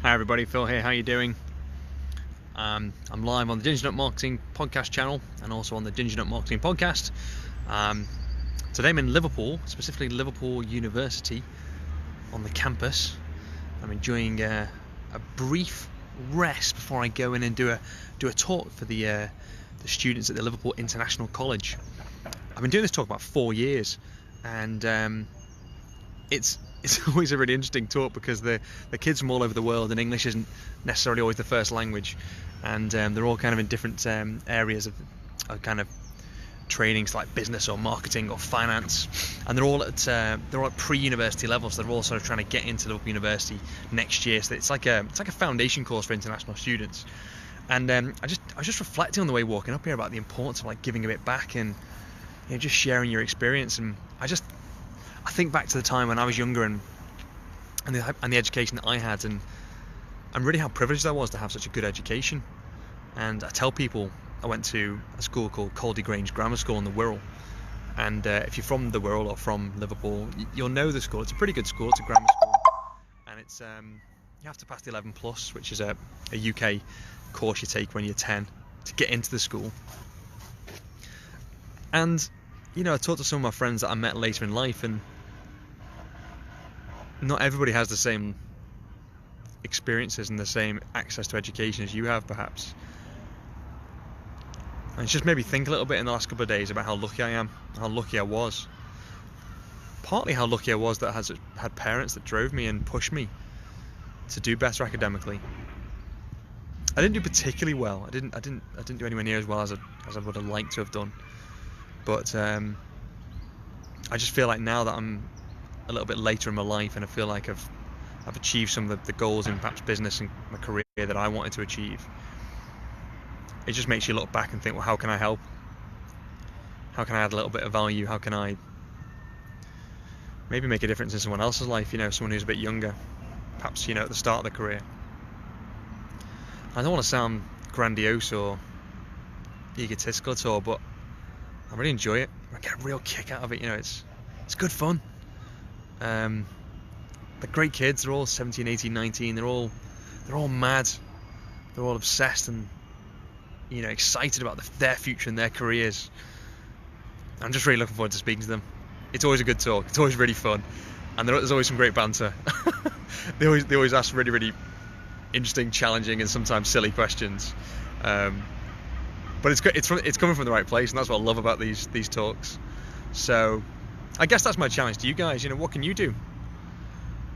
Hi everybody, Phil here. How you doing? I'm live on the Ginger Nut Marketing podcast channel and also on the Ginger Nut Marketing podcast. Today I'm in Liverpool, specifically Liverpool University on the campus. I'm enjoying a brief rest before I go in and do a talk for the students at the Liverpool International College. I've been doing this talk about 4 years, and it's always a really interesting talk because the kids from all over the world, and English isn't necessarily always the first language, and they're all kind of in different areas of kind of trainings like business or marketing or finance, and they're all at pre-university level, so they're all sort of trying to get into Liverpool University next year. So it's like a foundation course for international students. And I was just reflecting on the way walking up here about the importance of like giving a bit back and just sharing your experience. And I think back to the time when I was younger and the education that I had, and really how privileged I was to have such a good education. And I tell people I went to a school called Caldy Grange Grammar School in the Wirral, and if you're from the Wirral or from Liverpool, you'll know the school. It's a pretty good school. It's a grammar school, and it's you have to pass the 11 plus, which is a UK course you take when you're 10 to get into the school. And I talked to some of my friends that I met later in life, and not everybody has the same experiences and the same access to education as you have, perhaps. And it's just made me think a little bit in the last couple of days about how lucky I am, how lucky I was. Partly how lucky I was that I had parents that drove me and pushed me to do better academically. I didn't do particularly well. I didn't do anywhere near as well as I would have liked to have done. But I just feel like now that I'm a little bit later in my life, and I feel like I've achieved some of the goals in perhaps business and my career that I wanted to achieve. It just makes you look back and think, well, how can I help? How can I add a little bit of value? How can I maybe make a difference in someone else's life? Someone who's a bit younger, perhaps at the start of their career. I don't want to sound grandiose or egotistical at all, but I really enjoy it. I get a real kick out of it. It's good fun. They're great kids. They're all 17, 18, 19. They're all mad. They're all obsessed and excited about their future and their careers. I'm just really looking forward to speaking to them. It's always a good talk. It's always really fun, and there's always some great banter. They always ask really, really interesting, challenging, and sometimes silly questions. But it's coming from the right place, and that's what I love about these talks. So I guess that's my challenge to you guys. What can you do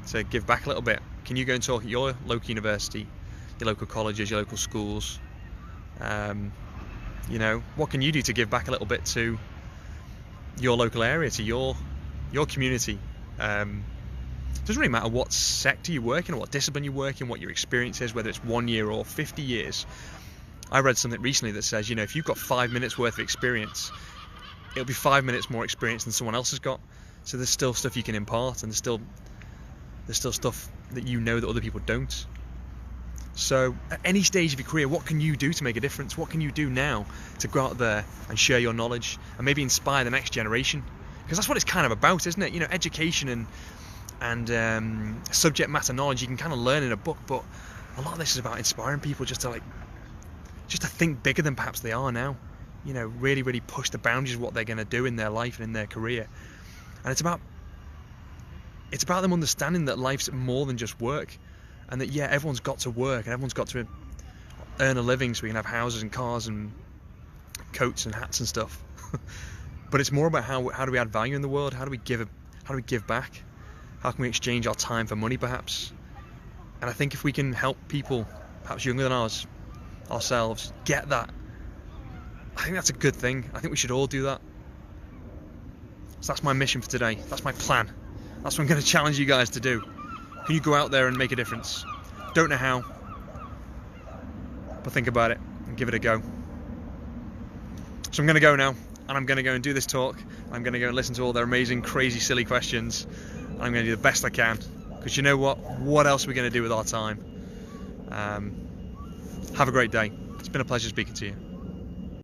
to give back a little bit? Can you go and talk at your local university, your local colleges, your local schools? What can you do to give back a little bit to your local area, to your community? It doesn't really matter what sector you work in or what discipline you work in, what your experience is, whether it's 1 year or 50 years. I read something recently that says, if you've got 5 minutes worth of experience, it'll be 5 minutes more experience than someone else has got. So there's still stuff you can impart, and there's still stuff that that other people don't. So at any stage of your career, what can you do to make a difference? What can you do now to go out there and share your knowledge and maybe inspire the next generation? Because that's what it's kind of about, isn't it? Education and subject matter knowledge you can kind of learn in a book, but a lot of this is about inspiring people just to think bigger than perhaps they are now. Really, really push the boundaries of what they're going to do in their life and in their career. And it's about them understanding that life's more than just work, and that everyone's got to work and everyone's got to earn a living so we can have houses and cars and coats and hats and stuff. But it's more about how do we add value in the world? How do we give back? How can we exchange our time for money, perhaps? And I think if we can help people perhaps younger than ourselves get that, I think that's a good thing. I think we should all do that. So that's my mission for today. That's my plan. That's what I'm going to challenge you guys to do. Can you go out there and make a difference? Don't know how, but think about it and give it a go. So I'm going to go now, and I'm going to go and do this talk. I'm going to go and listen to all their amazing, crazy, silly questions. And I'm going to do the best I can, because you know what? What else are we going to do with our time? Have a great day. It's been a pleasure speaking to you.